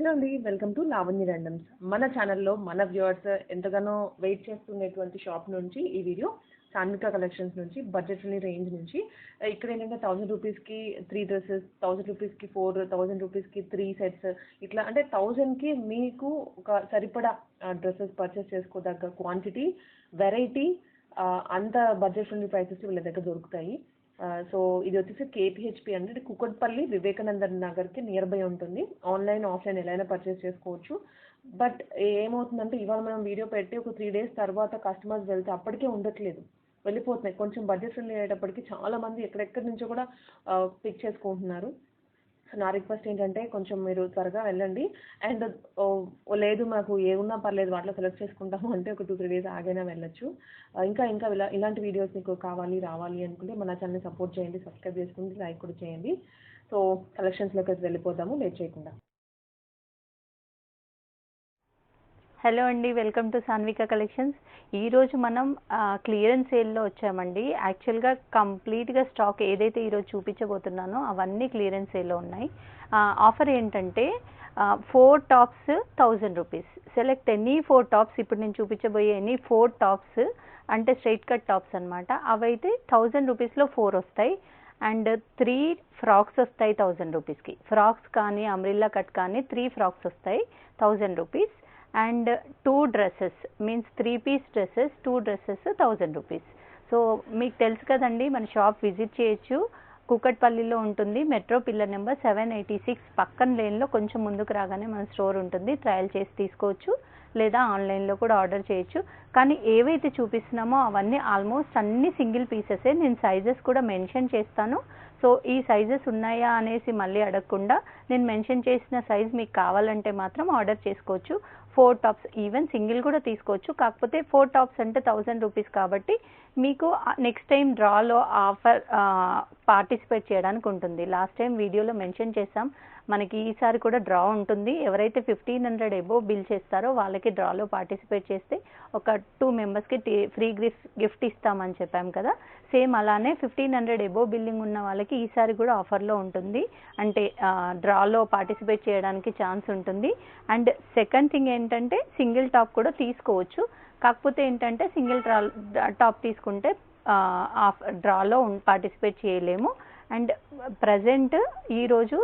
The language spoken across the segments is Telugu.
హలో అండి. Welcome to Lavanya randoms. మన ఛానల్‌లో మన వ్యూవర్స్ ఎంతగానో వెయిట్ చేస్తున్నటువంటి షాప్ నుంచి ఈ వీడియో సాన్విక కలెక్షన్స్ నుంచి బడ్జెట్ ఫ్రెండ్లీ రేంజ్ నుంచి ఇక్కడ ఏంటంటే 1000 రూపీస్‌కి 3 డ్రెసెస్, 1000 రూపీస్‌కి 4, 1000 రూపీస్‌కి 3 సెట్స్ ఇట్లా అంటే 1000కి మీకు ఒక సరిపడా డ్రెసెస్ పర్చేస్ చేసుకోదగ్గ క్వాంటిటీ, వెరైటీ అంత బడ్జెట్ ఫ్రెండ్లీ ప్రైసెస్ వీళ్ళ దగ్గర దొరుకుతాయి. సో ఇది వచ్చేసి కేపీహెచ్పి అంటే ఇది కుకట్పల్లి వివేకానంద నగర్కి నియర్ బై ఉంటుంది. ఆన్లైన్ ఆఫ్లైన్ ఎలా అయినా పర్చేస్ చేసుకోవచ్చు. బట్ ఏమవుతుందంటే ఇవాళ మనం వీడియో పెట్టి ఒక 3 డేస్ తర్వాత కస్టమర్స్ వెళ్తే అప్పటికే ఉండట్లేదు, వెళ్ళిపోతున్నాయి. కొంచెం బడ్జెట్ ఫ్రెండ్లీ అయ్యేటప్పటికి చాలా మంది ఎక్కడెక్కడి నుంచో కూడా పిక్ చేసుకుంటున్నారు. సో నా రిక్వెస్ట్ ఏంటంటే కొంచెం మీరు త్వరగా వెళ్ళండి. అండ్ లేదు మాకు ఏమున్నా పర్లేదు వాటిలో సెలెక్ట్ చేసుకుంటాము అంటే ఒక 2-3 డేస్ ఆగైనా వెళ్ళొచ్చు. ఇంకా ఇంకా ఇలాంటి వీడియోస్ మీకు కావాలి రావాలి అనుకుంటే మన ఛానల్ని సపోర్ట్ చేయండి, సబ్స్క్రైబ్ చేసుకుంటే లైక్ కూడా చేయండి. సో కలెక్షన్స్లోకి అయితే వెళ్ళిపోదాము లేట్ చేయకుండా. హలో అండి, వెల్కమ్ టు సాన్విక కలెక్షన్స్. ఈరోజు మనం క్లియరెన్స్ సేల్లో వచ్చామండి. యాక్చువల్గా కంప్లీట్గా స్టాక్ ఏదైతే ఈరోజు చూపించబోతున్నానో అవన్నీ క్లియరెన్స్ సేల్లో ఉన్నాయి. ఆఫర్ ఏంటంటే 4 tops 1000 rupees. Select any 4 tops. ఇప్పుడు నేను చూపించబోయే ఎనీ 4 టాప్స్ అంటే స్ట్రైట్ కట్ టాప్స్ అనమాట. అవైతే 1000 రూపీస్లో 4 వస్తాయి. అండ్ 3 ఫ్రాక్స్ వస్తాయి 1000 రూపీస్కి. ఫ్రాక్స్ కానీ అంబ్రిల్లా కట్ కానీ 3 ఫ్రాక్స్ వస్తాయి 1000 rupees. And 2 dresses means 3 piece dresses, 2 dresses 1000 rupees. So మీకు తెలుసు కదండి, మన షాప్ విజిట్ చేయొచ్చు. కూకట్పల్లిలో ఉంటుంది. మెట్రో పిల్లర్ నెంబర్ 786 పక్కన లేన్లో కొంచెం ముందుకు రాగానే మన స్టోర్ ఉంటుంది. ట్రయల్ చేసి తీసుకోవచ్చు లేదా ఆన్లైన్లో కూడా ఆర్డర్ చేయొచ్చు. కానీ ఏవైతే చూపిస్తున్నామో అవన్నీ ఆల్మోస్ట్ అన్ని సింగిల్ పీసెసే. నేను సైజెస్ కూడా మెన్షన్ చేస్తాను. సో ఈ సైజెస్ ఉన్నాయా అనేసి మళ్ళీ అడగకుండా నేను మెన్షన్ చేసిన సైజ్ మీకు కావాలంటే మాత్రం ఆర్డర్ చేసుకోవచ్చు. 4 టాప్స్, ఈవెన్ సింగిల్ కూడా తీసుకోవచ్చు. కాకపోతే 4 టాప్స్ అంటే 1000 రూపీస్ కాబట్టి మీకు నెక్స్ట్ టైం డ్రాలో ఆఫర్ పార్టిసిపేట్ చేయడానికి ఉంటుంది. లాస్ట్ టైం వీడియోలో మెన్షన్ చేసాం, మనకి ఈసారి కూడా డ్రా ఉంటుంది. ఎవరైతే 1500 అబోవ్ బిల్ చేస్తారో వాళ్ళకి డ్రాలో పార్టిసిపేట్ చేస్తే ఒక 2 మెంబర్స్కి ఫ్రీ గిఫ్ట్ ఇస్తామని చెప్పాం కదా. సేమ్ అలానే 1500 అబోవ్ బిల్లింగ్ ఉన్న వాళ్ళకి ఈసారి కూడా ఆఫర్లో ఉంటుంది. అంటే డ్రాలో పార్టిసిపేట్ చేయడానికి ఛాన్స్ ఉంటుంది. అండ్ సెకండ్ థింగ్ ఏంటంటే సింగిల్ టాప్ కూడా తీసుకోవచ్చు. కాకపోతే ఏంటంటే సింగిల్ టాప్ తీసుకుంటే డ్రాలో పార్టిసిపేట్ చేయలేము. అండ్ ప్రజెంట్ ఈరోజు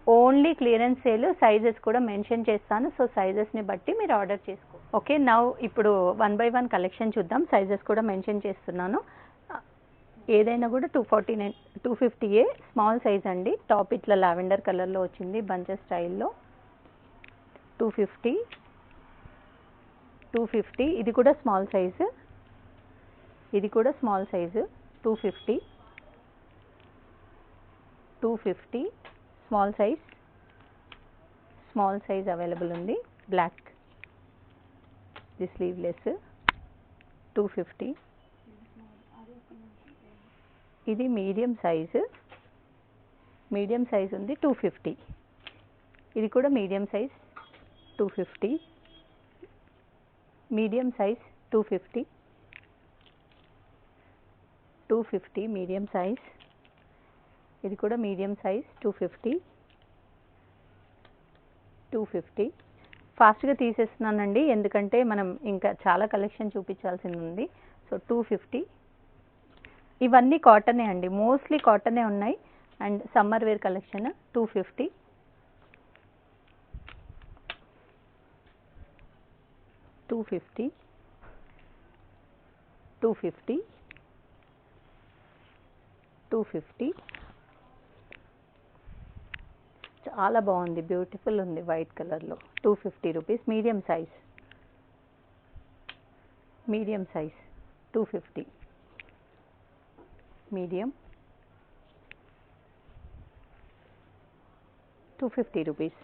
ఓన్లీ క్లియరెన్స్ సేల్. సైజెస్ కూడా మెన్షన్ చేస్తాను. సో సైజెస్ని బట్టి మీరు ఆర్డర్ చేసుకో. ఓకే, నౌ ఇప్పుడు 1 by 1 కలెక్షన్ చూద్దాం. సైజెస్ కూడా మెన్షన్ చేస్తున్నాను. ఏదైనా కూడా 249, 250 స్మాల్ సైజ్ అండి. టాప్ ఇట్లా లావెండర్ కలర్లో వచ్చింది బంచెస్ స్టైల్లో. 250, 250. ఇది కూడా స్మాల్ సైజు, ఇది కూడా small size. 250, 250 small size available ఉంది. బ్లాక్, ఇది స్లీవ్లెస్. 250. ఇది మీడియం సైజు ఉంది 250. ఇది కూడా medium size 250. Medium size 250, 250 medium size. ఇది కూడా మీడియం సైజ్ 250, 250. ఫాస్ట్గా తీసేస్తున్నానండి ఎందుకంటే మనం ఇంకా చాలా కలెక్షన్ చూపించాల్సింది ఉంది. సో 250. ఇవన్నీ కాటనే అండి, మోస్ట్లీ కాటనే ఉన్నాయి. And summer wear collection 250, 250, 250, 250. చాలా బాగుంది, బ్యూటిఫుల్ ఉంది వైట్ కలర్లో. 250 rupees. Medium size 250. Medium 250 rupees.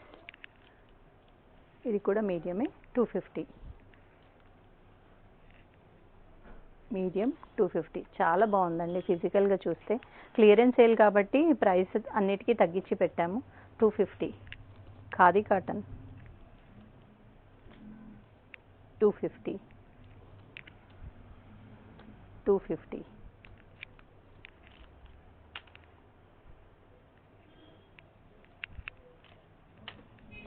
ఇది కూడా మీడియమే 250. మీడియం 250. చాలా బాగుందండి ఫిజికల్గా చూస్తే. క్లియరెన్స్ సేల్ కాబట్టి ప్రైస్ అన్నిటికీ తగ్గించి పెట్టాము. 250. ఖాదీ కాటన్ 250, 250.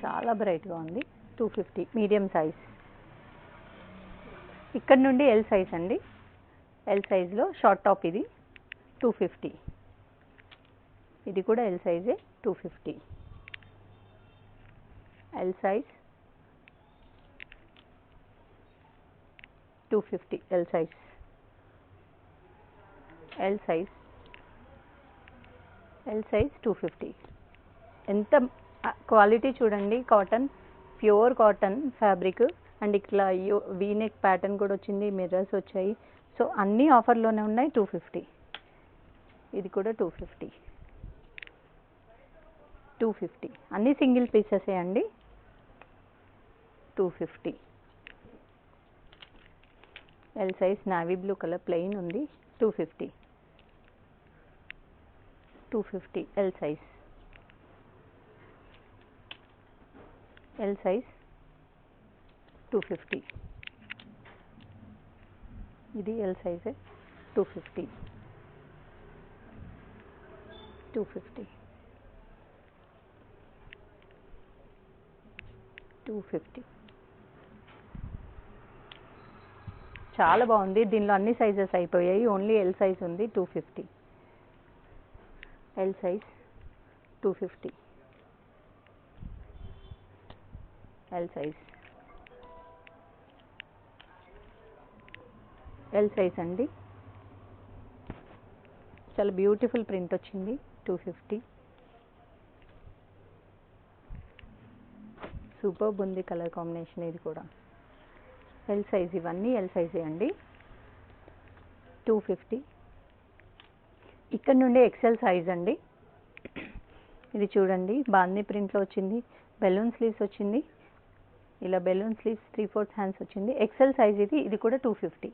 చాలా బ్రైట్గా ఉంది. 250 మీడియం సైజ్. ఇక్కడ నుండి ఎల్ సైజ్ అండి. ఎల్ సైజ్లో షార్ట్ టాప్ ఇది 250. ఇది కూడా ఎల్ సైజే 250. L size 250. L size. L size. L size 250. ఎంత క్వాలిటీ చూడండి. Cotton, pure cotton fabric and ఇట్లా వీనెక్ ప్యాటర్న్ కూడా వచ్చింది. మిర్రర్స్ వచ్చాయి. సో అన్నీ ఆఫర్లోనే ఉన్నాయి. 250. ఇది కూడా 250. 250. అన్నీ సింగిల్ పీసెసే అండి. 250. L size navy blue colour plain ఉంది. 250. 250. L size. L size 250. ఇది ఎల్ సైజే 250. 250. 250. చాలా బాగుంది. దీనిలో అన్ని సైజెస్ అయిపోయాయి. ఓన్లీ ఎల్ సైజ్ ఉంది. 250. L size 250. L size. L size అండి. చాలా బ్యూటిఫుల్ ప్రింట్ వచ్చింది. 250. సూపర్బ్ ఉంది కలర్ కాంబినేషన్. ఇది కూడా ఎల్ సైజ్. ఇవన్నీ ఎల్ సైజే అండి. 250. ఇక్కడ నుండి ఎక్సెల్ సైజ్ అండి. ఇది చూడండి బాందీ ప్రింట్లో వచ్చింది. బెలూన్ స్లీవ్స్ వచ్చింది. ఇలా బెలూన్ స్లీవ్స్ 3/4 హ్యాండ్స్ వచ్చింది. ఎక్సెల్ సైజ్ ఇది. ఇది కూడా 250.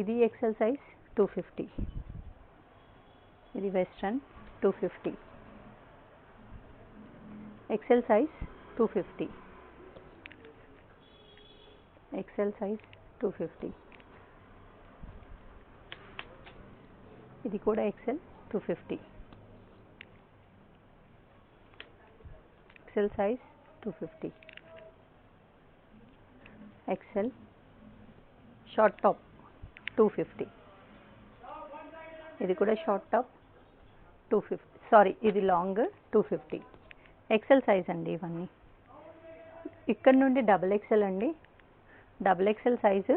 ఇది ఎక్సెల్ సైజ్ 250. ఇది western 250. XL size 250. XL size 250. ఇది కూడా XL 250. XL size 250. XL short top 250. ఇది కూడా షార్ట్ టాప్ 250. సారీ ఇది లాంగ్ 250. ఎక్సెల్ సైజ్ అండి ఇవన్నీ. ఇక్కడ నుండి డబుల్ ఎక్సెల్ అండి. Double XL size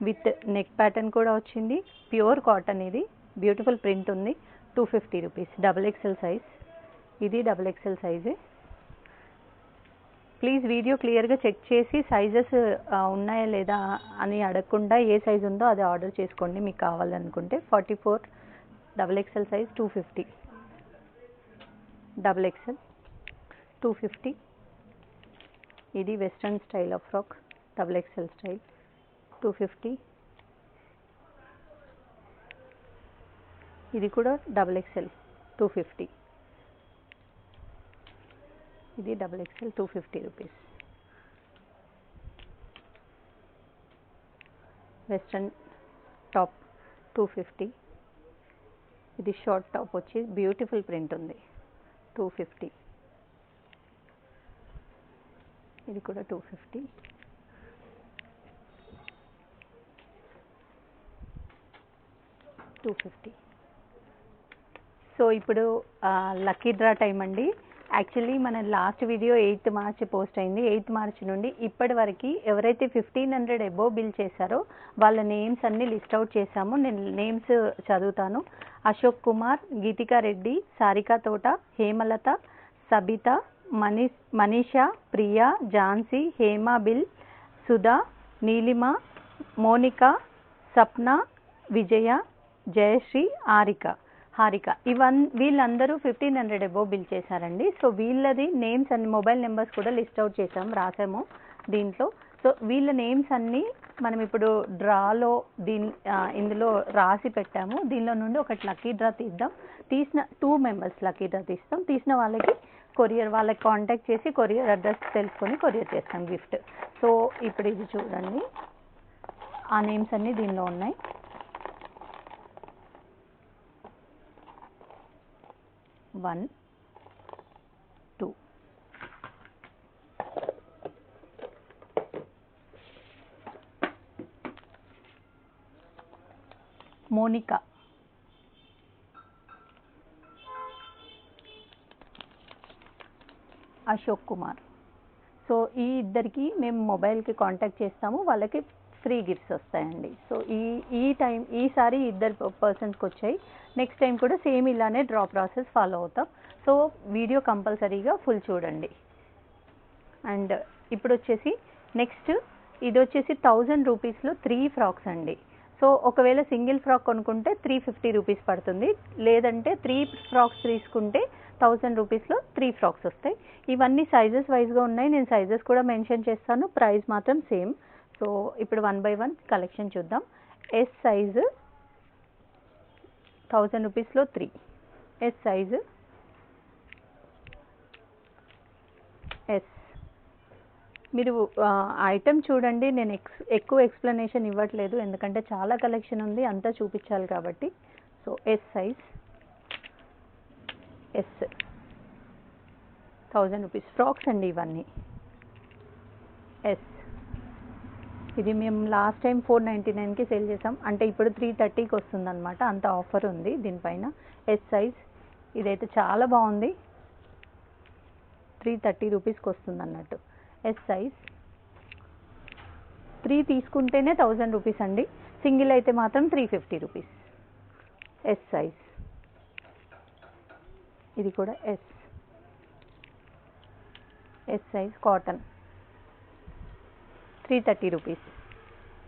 with neck pattern కూడా వచ్చింది. Pure cotton. ఇది బ్యూటిఫుల్ ప్రింట్ ఉంది. 250 రూపీస్. Double XL size. ఇది డబుల్ ఎక్సెల్ సైజే. ప్లీజ్ వీడియో క్లియర్గా చెక్ చేసి సైజెస్ ఉన్నాయా లేదా అని అడగకుండా ఏ సైజ్ ఉందో అది ఆర్డర్ చేసుకోండి మీకు కావాలనుకుంటే. 44 double XL size 250. Double XL 250. ఇది western style of frock double XL style 250. ఇది కూడా డబుల్ ఎక్సెల్ 250. ఇది double XL 250 rupees. Western top 250. ఇది షార్ట్ టాప్ వచ్చి బ్యూటిఫుల్ ప్రింట్ ఉంది. 250. ఇది కూడా 250. సో ఇప్పుడు లక్కీ డ్రా టైం అండి. యాక్చువల్లీ మన last video 8th March post అయింది. 8th మార్చ్ నుండి ఇప్పటి వరకు ఎవరైతే 1500 అబోవ్ బిల్ చేశారో వాళ్ళ నేమ్స్ అన్నీ లిస్ట్ అవుట్ చేశాము. నేను నేమ్స్ చదువుతాను. అశోక్ కుమార్, గీతికా రెడ్డి, సారికా తోట, హేమలత, సబిత, మనీషా, ప్రియా, ఝాన్సీ, హేమ బిల్, సుధా, నీలిమ, మోనిక, సప్న, విజయ, జయశ్రీ, హారిక వీళ్ళందరూ 1500 అబోవ్ బిల్ చేశారండి. సో వీళ్ళది నేమ్స్ అన్ని మొబైల్ నెంబర్స్ కూడా లిస్ట్ అవుట్ రాసాము దీంట్లో. సో వీళ్ళ నేమ్స్ అన్నీ మనం ఇప్పుడు డ్రాలో ఇందులో రాసి పెట్టాము. దీనిలో నుండి ఒకటి లక్కీ డ్రా తీద్దాం. తీసిన 2 మెంబర్స్ లక్కీ డ్రా తీస్తాం. తీసిన వాళ్ళకి వాళ్ళకి కాంటాక్ట్ చేసి కొరియర్ అడ్రస్ తెలుసుకొని కొరియర్ చేస్తాం గిఫ్ట్. సో ఇప్పుడు ఇది చూడండి, ఆ నేమ్స్ అన్నీ దీనిలో ఉన్నాయి. 1 2 మోనికా, అశోక్ కుమార్. సో ఈ ఇద్దరికి మేము మొబైల్కి కాంటాక్ట్ చేస్తాము, వాళ్ళకి ఫ్రీ గిఫ్ట్స్ వస్తాయండి. సో ఈసారి ఇద్దరు పర్సన్స్కి వచ్చాయి. నెక్స్ట్ టైం కూడా సేమ్ ఇలానే డ్రా ప్రాసెస్ ఫాలో అవుతాం. సో వీడియో కంపల్సరీగా ఫుల్ చూడండి. అండ్ ఇప్పుడు వచ్చేసి నెక్స్ట్ ఇది వచ్చేసి 1000 రూపీస్లో 3 ఫ్రాక్స్ అండి. సో ఒకవేళ సింగిల్ ఫ్రాక్ కొనుక్కుంటే 350 రూపీస్ పడుతుంది, లేదంటే 3 ఫ్రాక్స్ తీసుకుంటే 1000 రూపీస్లో 3 ఫ్రాక్స్ వస్తాయి. ఇవన్నీ సైజెస్ వైజ్గా ఉన్నాయి, నేను సైజెస్ కూడా మెన్షన్ చేస్తాను, ప్రైస్ మాత్రం సేమ్. సో ఇప్పుడు 1 by 1 కలెక్షన్ చూద్దాం. ఎస్ సైజు 1000 రూపీస్లో 3, ఎస్ సైజు ఎస్. మీరు ఐటమ్ చూడండి, నేను ఎక్కువ ఎక్స్ప్లెనేషన్ ఇవ్వట్లేదు ఎందుకంటే చాలా కలెక్షన్ ఉంది, అంతా చూపించాలి కాబట్టి. So S size, S 1000 rupees frocks అండి ఇవన్నీ. ఎస్ ఇది మేము లాస్ట్ టైం 499కి సేల్ చేసాం, అంటే ఇప్పుడు 330కి వస్తుంది అనమాట, అంత ఆఫర్ ఉంది దీనిపైన. ఎస్ సైజ్ ఇదైతే చాలా బాగుంది, 330 రూపీస్కి వస్తుంది అన్నట్టు. ఎస్ సైజ్ 3 తీసుకుంటేనే 1000 రూపీస్ అండి, సింగిల్ అయితే మాత్రం 350 రూపీస్. ఎస్ సైజ్ ఇది కూడా S, S size cotton 330 rupees,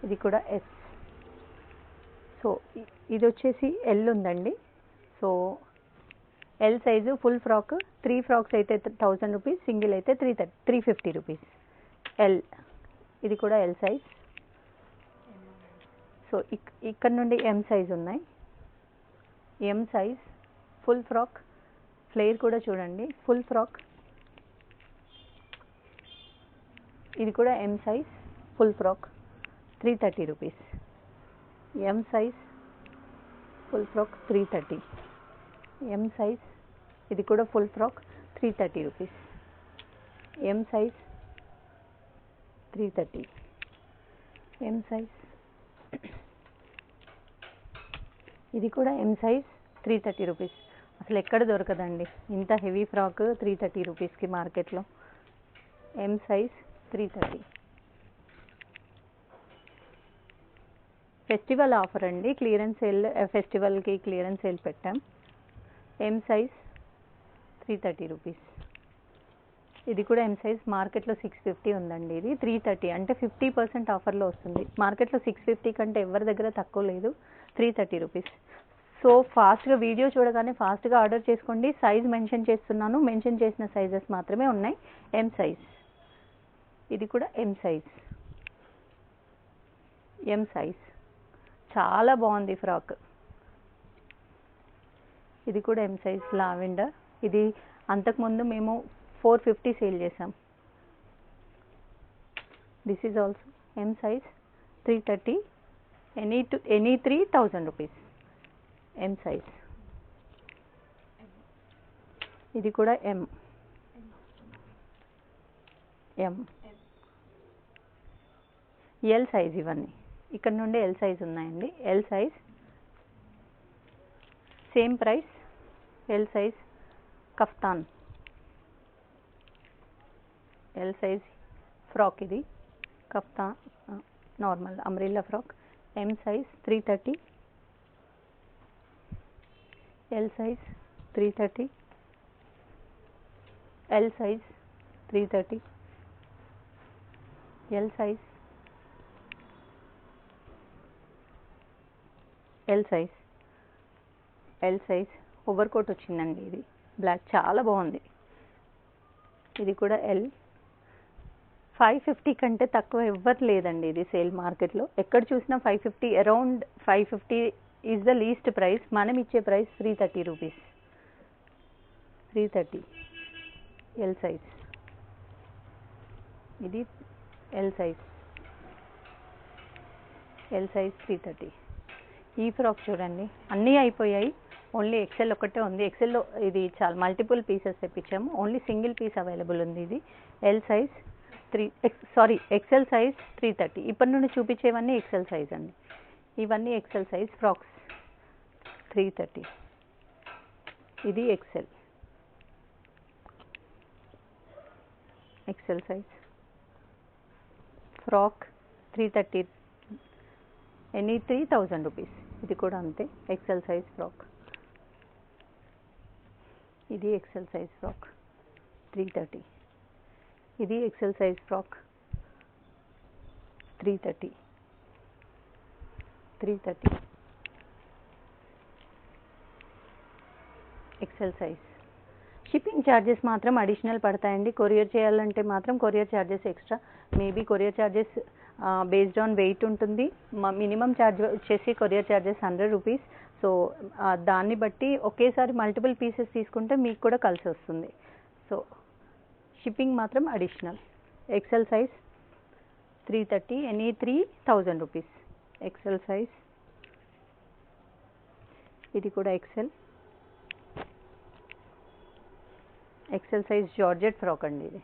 ఇది కూడా ఎస్. సో ఇది వచ్చేసి ఎల్ ఉందండి. So L size full frock, 3 frocks అయితే 1000 రూపీస్, సింగిల్ అయితే 350 రూపీస్. ఎల్ ఇది కూడా ఎల్ సైజ్. సో ఇక్కడ నుండి ఎం సైజ్ ఉన్నాయి, M size full frock, flare కూడా చూడండి ఫుల్ ఫ్రాక్, ఇది కూడా M size full frock 330 rupees. M size full frock 330, M size ఇది కూడా full frock 330 rupees. M size 330, M size ఇది కూడా ఎం సైజ్ 330 రూపీస్. అసలు ఎక్కడ దొరకదండి ఇంత హెవీ ఫ్రాక్ 330 రూపీస్కి మార్కెట్లో. ఎం సైజ్ 330. ఫెస్టివల్ ఆఫర్ అండి, క్లియరెన్స్ సేల్, ఫెస్టివల్కి క్లియరెన్స్ సేల్ పెట్టాం. ఎం సైజ్ 330 రూపీస్. ఇది కూడా ఎం సైజ్, మార్కెట్లో 650 ఉందండి, ఇది 330 అంటే 50% ఆఫర్లో వస్తుంది. మార్కెట్లో 650 కంటే ఎవరి దగ్గర తక్కువ లేదు, 330 రూపీస్. సో ఫాస్ట్గా వీడియో చూడగానే ఫాస్ట్గా ఆర్డర్ చేసుకోండి. సైజ్ మెన్షన్ చేస్తున్నాను, మెన్షన్ చేసిన సైజెస్ మాత్రమే ఉన్నాయి. ఎం సైజ్ ఇది కూడా ఎం సైజ్, ఎం సైజ్ చాలా బాగుంది ఫ్రాక్. ఇది కూడా ఎం సైజ్ లావెండర్, ఇది అంతకుముందు మేము 450 సేల్ చేసాం. This is also M size 330, any 3000 rupees. M size ఇది కూడా ఎం, ఎం ఎల్ సైజ్ ఇవన్నీ ఇక్కడ నుండి ఎల్ సైజ్ ఉన్నాయండి. L size same price, L size kaftan, L size frock, ఇది kaftan normal umbrella frock. M size 330, L size 330, L size 330, L size, L size, L size overcoat వచ్చిందండి, ఇది బ్లాక్ చాలా బాగుంది. ఇది కూడా ఎల్. 550 కంటే తక్కువ ఎవ్వరు లేదండి ఇది సేల్ మార్కెట్లో, ఎక్కడ చూసినా 550, around 550 is the least price. మనం ఇచ్చే ప్రైస్ 330 రూపీస్. 330 ఎల్ సైజ్, ఇది ఎల్ సైజ్, ఎల్ సైజ్ 330. ఈ ఫ్రాక్ చూడండి అన్నీ అయిపోయాయి, ఓన్లీ ఎక్సెల్ ఒకటే ఉంది. ఎక్సెల్లో ఇది చాలా మల్టిపుల్ పీసెస్ తెప్పించాము, ఓన్లీ సింగిల్ పీస్ అవైలబుల్ ఉంది. ఇది ఎల్ సైజ్ ఎక్సెల్ సైజ్ 330. ఇప్పటి నుండి చూపించేవన్నీ ఎక్సెల్ సైజ్ అండి, ఇవన్నీ ఎక్సెల్ సైజ్ ఫ్రాక్స్. 330. ఇది XL size. Frock 330, any 3000 rupees. ఇది కూడా అంతే, ఎక్సెల్ సైజ్ ఫ్రాక్. ఇది ఎక్సెల్ సైజ్ ఫ్రాక్ 330. ఇది XL size frock 330. XL size. Shipping charges మాత్రం అడిషనల్ పడతాయండి. కొరియర్ చేయాలంటే మాత్రం courier charges extra. Maybe courier charges based on weight ఉంటుంది. మినిమం ఛార్జ్ వచ్చేసి కొరియర్ ఛార్జెస్ 100 రూపీస్. సో దాన్ని బట్టి ఒకేసారి మల్టిపుల్ పీసెస్ తీసుకుంటే మీకు కూడా కలిసి వస్తుంది. సో షిప్పింగ్ మాత్రం additional. XL size 330, any 3000 rupees. XL size. ఇది కూడా ఎక్సెల్ సైజ్ జార్జెట్ ఫ్రాక్ అండి. ఇది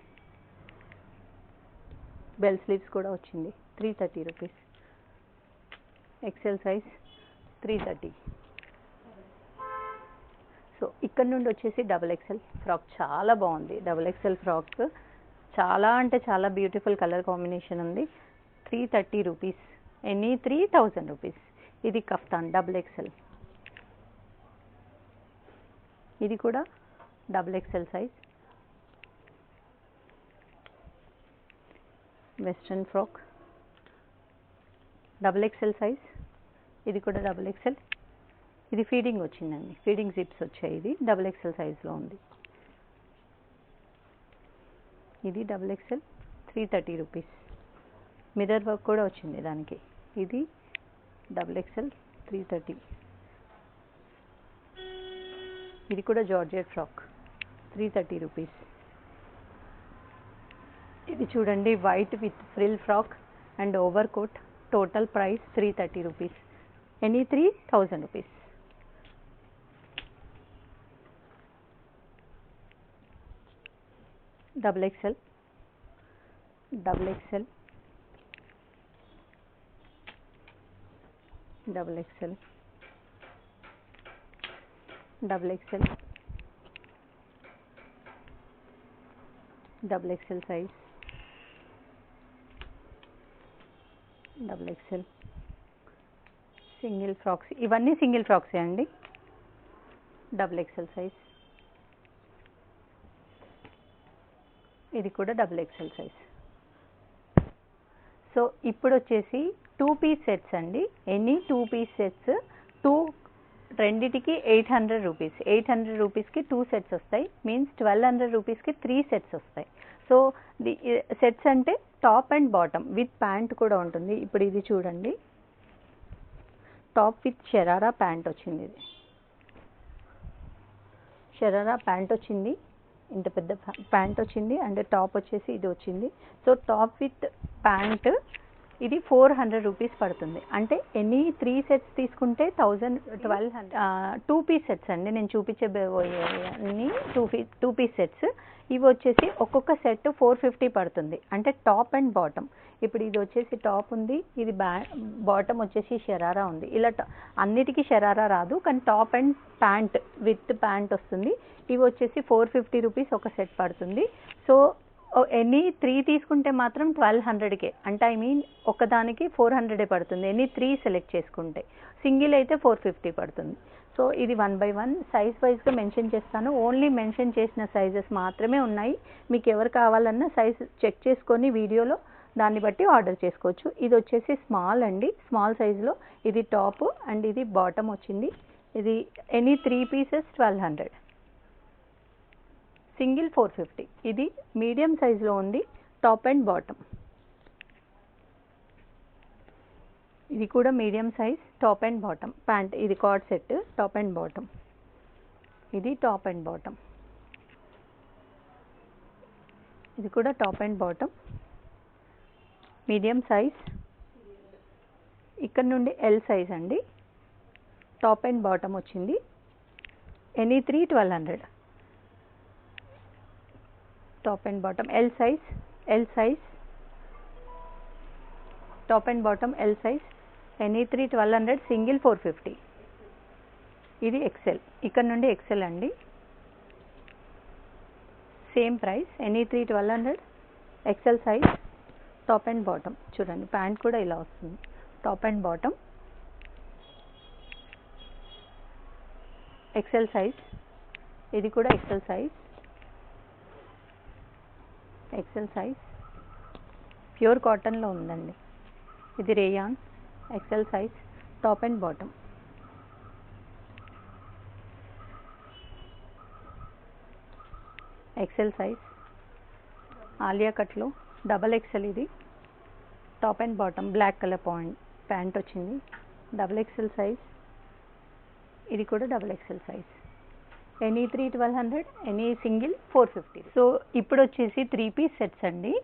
బెల్ స్లీవ్స్ కూడా వచ్చింది. 330 రూపీస్. XL size 330. సో ఇక్కడ నుండి వచ్చేసి XXL ఫ్రాక్ చాలా బాగుంది. XXL ఫ్రాక్ చాలా అంటే చాలా బ్యూటిఫుల్ కలర్ కాంబినేషన్ ఉంది. 330 రూపీస్, ఎనీ 3000 రూపీస్. ఇది కఫ్తాన్ XXL. ఇది కూడా XXL size. Western frock XXL size. ఇది కూడా XXL. ఇది ఫీడింగ్ వచ్చిందండి, ఫీడింగ్ జిప్స్ వచ్చాయి. ఇది XXL సైజ్లో ఉంది. ఇది XXL 330 రూపీస్. మిర్రర్ వర్క్ కూడా వచ్చింది దానికి. ఇది XXL 330. ఇది కూడా జార్జెట్ ఫ్రాక్ 330 రూపీస్. ఇది చూడండి, white with frill frock and overcoat. Total price 330 rupees, any 3000 rupees. XXL XXL size. XXL single frocks. ఇవన్నీ సింగిల్ ఫ్రాక్సే అండి. XXL size. ఇది కూడా XXL సైజ్. సో ఇప్పుడు వచ్చేసి 2 పీస్ సెట్స్ అండి. ఎనీ 2 పీస్ సెట్స్, రెండిటికి 800 రూపీస్. 800 రూపీస్కి 2 సెట్స్ వస్తాయి. మీన్స్ 1200 రూపీస్కి 3 సెట్స్ వస్తాయి. సో సెట్స్ అంటే top and bottom with pant కూడా ఉంటుంది. ఇప్పుడు ఇది చూడండి, టాప్ విత్ షరారా ప్యాంట్ వచ్చింది. ఇది షరారా ప్యాంట్ వచ్చింది, ఇంత పెద్ద ప్యాంట్ వచ్చింది. అండ్ టాప్ వచ్చేసి ఇది వచ్చింది. సో టాప్ విత్ ప్యాంట్ ఇది 400 రూపీస్ పడుతుంది. అంటే ఎనీ 3 సెట్స్ తీసుకుంటే 1200. 2 పీస్ సెట్స్ అండి నేను చూపించబోయేవన్నీ 2 పీస్ సెట్స్. ఇవి వచ్చేసి ఒక్కొక్క సెట్ 450 పడుతుంది. అంటే టాప్ అండ్ బాటమ్. ఇప్పుడు ఇది వచ్చేసి టాప్ ఉంది, ఇది బాటమ్ వచ్చేసి షరారా ఉంది. ఇలా అన్నిటికీ షరారా రాదు, కానీ top and pant with pant వస్తుంది. ఇవి వచ్చేసి 450 రూపీస్ ఒక సెట్ పడుతుంది. సో ఎనీ 3 తీసుకుంటే మాత్రం 1200కే. అంటే ఒకదానికి 400 పడుతుంది. ఎనీ 3 సెలెక్ట్ చేసుకుంటే. సింగిల్ అయితే 450 పడుతుంది. సో ఇది 1 by 1 సైజ్ వైజ్గా మెన్షన్ చేస్తాను. ఓన్లీ మెన్షన్ చేసిన సైజెస్ మాత్రమే ఉన్నాయి. మీకు ఎవరు కావాలన్నా సైజ్ చెక్ చేసుకొని వీడియోలో దాన్ని బట్టి ఆర్డర్ చేసుకోవచ్చు. ఇది వచ్చేసి స్మాల్ అండి, స్మాల్ సైజులో. ఇది టాప్ అండ్ ఇది బాటమ్ వచ్చింది. ఇది ఎనీ 3 పీసెస్ 1200, సింగిల్ 450. ఇది మీడియం సైజులో ఉంది, టాప్ అండ్ బాటమ్. ఇది కూడా medium size, top and bottom. Pant ఇది co-ord set, top and bottom. ఇది టాప్ అండ్ బాటమ్. ఇది కూడా top and bottom, medium size. ఇక్కడ నుండి ఎల్ సైజ్ అండి. టాప్ అండ్ బాటమ్ వచ్చింది. Any 3 1200. Top and bottom L size. Top and bottom L size, any 3 1200, single 450. ఇది ఎక్సెల్, ఇక్కడ నుండి ఎక్సెల్ అండి. Same price, any 3 1200. XL size, top and bottom. చూడండి ప్యాంట్ కూడా ఇలా వస్తుంది, top and bottom. XL size, ఇది కూడా XL size. XL size pure కాటన్లో ఉందండి. ఇది rayon. XL size, top and bottom. XL size Alia కట్లో డబల్ ఎక్సెల్. ఇది top and bottom, black colour pant వచ్చింది. డబల్ ఎక్సెల్ సైజ్, ఇది కూడా double XL size. Any 3 1200, any single 450. So ఇప్పుడు వచ్చేసి 3 పీస్ సెట్స్ అండి.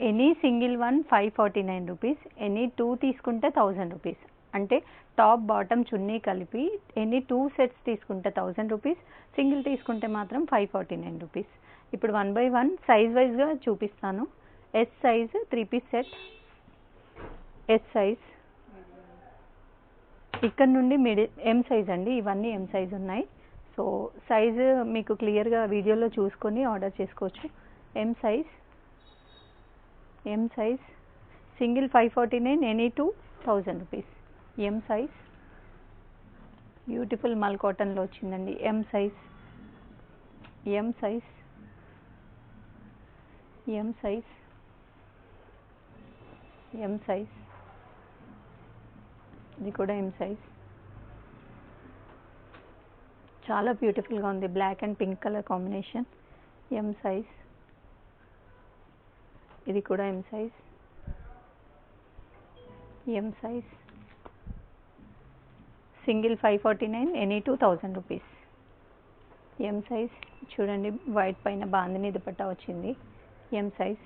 Any single one 549 rupees, any 2 తీసుకుంటే 1000 రూపీస్. అంటే టాప్ బాటమ్ చున్నీ కలిపి ఎనీ 2 సెట్స్ తీసుకుంటే 1000 రూపీస్, సింగిల్ తీసుకుంటే మాత్రం 549 రూపీస్. ఇప్పుడు 1 by 1 సైజ్ వైజ్గా చూపిస్తాను. S size 3 piece set. S size, ఇక్కడ నుండి ఎం సైజ్ అండి. ఇవన్నీ ఎం సైజ్ ఉన్నాయి. సో సైజు మీకు క్లియర్గా వీడియోలో చూసుకొని ఆర్డర్ చేసుకోవచ్చు. M size, M size single 549, any 2 1000 rupees. M size beautiful మల్ కాటన్లో వచ్చిందండి. M size, M size, M size, M size, ఇది కూడా ఎం సైజ్. చాలా బ్యూటిఫుల్గా ఉంది, black and pink colour combination. M size, ఇది కూడా M size. M size single 549, any 2 1000 rupees. M size చూడండి, వైట్ పైన బాందిని దుపట్టా వచ్చింది. ఎం సైజ్,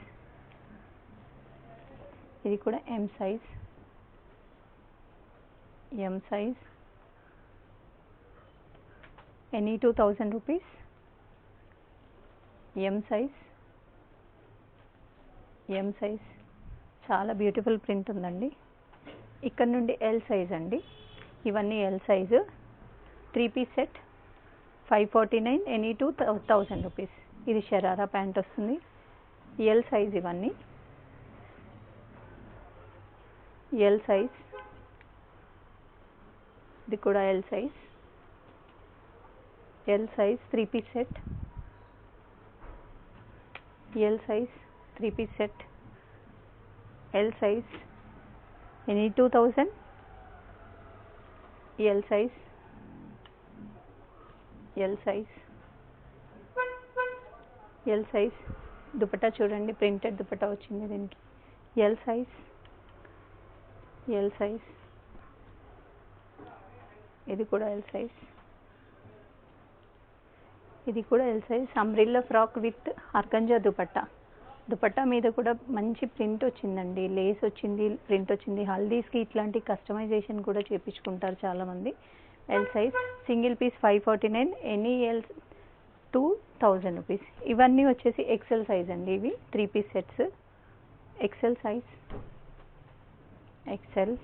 ఇది కూడా M size. M size any 2000 rupees. M size, M size చాలా బ్యూటిఫుల్ ప్రింట్ ఉందండి. ఇక్కడ నుండి ఎల్ సైజ్ అండి. ఇవన్నీ L size. 3 piece set 549, any 2 1000 rupees. ఇది షరారా ప్యాంట్ వస్తుంది. ఎల్ సైజ్ ఇవన్నీ. ఎల్ సైజ్, ఇది కూడా L size. L size 3 piece set. L size 3 piece set. L size any 2000. L size, L size, L size. Dupatta చూడండి, ప్రింటెడ్ దుపట్టా వచ్చింది దీనికి. ఎల్ సైజ్, ఎల్ సైజ్, ఇది కూడా ఎల్ సైజ్. ఇది కూడా L size. Umbrella frock with organza dupatta. Dupatta మీద కూడా మంచి ప్రింట్ వచ్చిందండి, లేస్ వచ్చింది, ప్రింట్ వచ్చింది. హల్దీస్కి ఇట్లాంటి కస్టమైజేషన్ కూడా చేయించుకుంటారు చాలామంది. L size single piece 549, any L 2000 rupees. ఇవన్నీ వచ్చేసి ఎక్సెల్ సైజ్ అండి. ఇవి 3 piece sets. XL size, XL,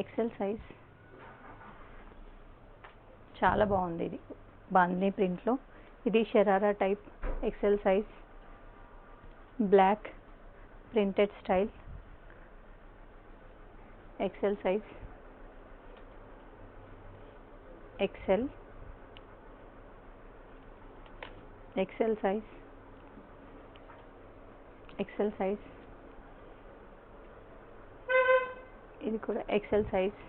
XL size చాలా బాగుంది. ఇది బాందిని ప్రింట్లో. ఇది sharara type. XL size, black printed style. XL size, XL, XL size, XL size. ఇది కూడా XL size,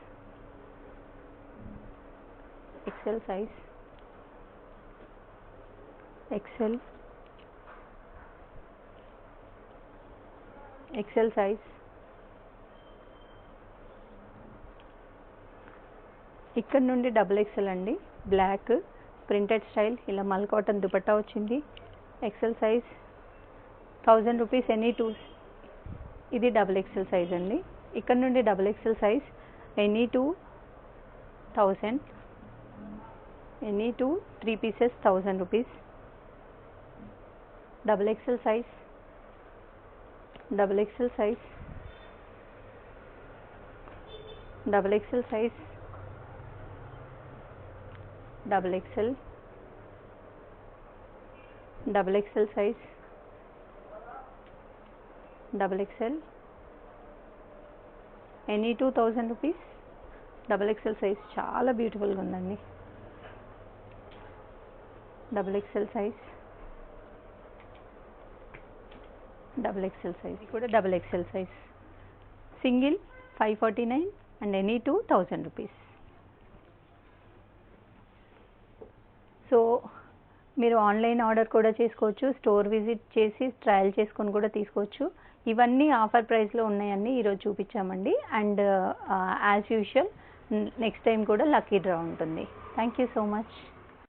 XL size, XL, XL size. ఇక్కడ నుండి డబుల్ ఎక్సెల్ అండి. బ్లాక్ ప్రింటెడ్ స్టైల్, ఇలా మల్ కాటన్ దుపట్టా వచ్చింది. XL size 1000 rupees, any 2. ఇది డబుల్ ఎక్సెల్ సైజ్ అండి. ఇక్కడ నుండి double XL size any 2000, any 2 3 pieces 1000 rupees. Double XL size, double XL size, double XL size, double XL, double XL size, double XL, any 2000 rupees. Double XL size చాలా బ్యూటిఫుల్గా ఉందండి. Double XL size, double XL size, ఇది కూడా double XL size. Single 549 and any 2000 rupees. So మీరు ఆన్లైన్ ఆర్డర్ కూడా చేసుకోవచ్చు, స్టోర్ విజిట్ చేసి ట్రయల్ చేసుకొని కూడా తీసుకోవచ్చు. ఇవన్నీ ఆఫర్ ప్రైస్లో ఉన్నాయన్నీ ఈరోజు చూపించామండి. And as usual next time కూడా లక్కీ డ్రా ఉంటుంది. Thank you so much.